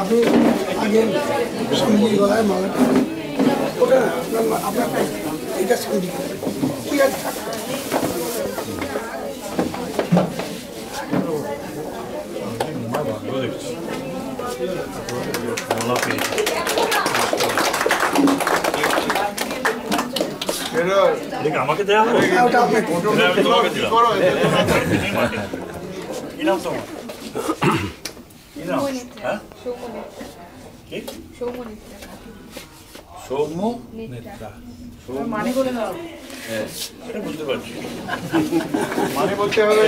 আপনি আগে সঙ্গী গলায় মালাটা ওটা আপনার এটা সঙ্গী ঠিক আছে আমাকে দেওয়া হবে কি নাম তোমার কি নাম হ্যাঁ সৌম্য নেত্রা মানে বলে নাও এটা বুঝতে পারছি মানে বলতে হবে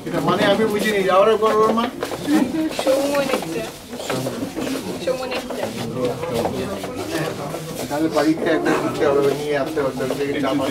এটা মানে আমি বুঝিনি যাওয়ার পর ওর মা সৌম্য নেত্রা তাহলে পরীক্ষা একবার দিতে হবে নিয়ে আসতে হবে থেকে চাপা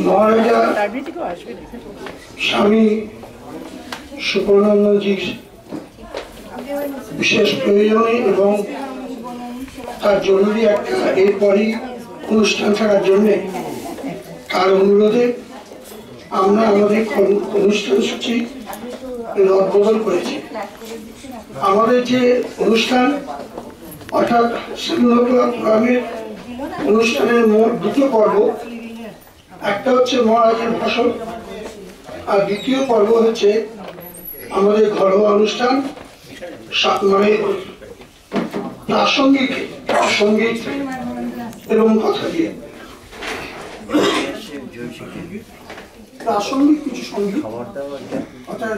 মহারাজা স্বামী সুবর্ণানন্দজির বিশেষ প্রয়োজনে এবং তার জরুরি একটা এরপরই অনুষ্ঠান থাকার জন্যে তার অনুরোধে আমরা আমাদের অনুষ্ঠান সূচি রদবদল করেছি। আমাদের যে অনুষ্ঠান অর্থাৎ শ্রীনগর গ্রামের অনুষ্ঠানের মোট দুটো পর্ব, একটা হচ্ছে মহারাজের ভাষণ আর দ্বিতীয় পর্ব হচ্ছে আমাদের ঘরোয়া অনুষ্ঠান মানে প্রাসঙ্গিক সঙ্গীত এবং কথা দিয়ে প্রাসঙ্গিক কিছু সঙ্গীত অর্থাৎ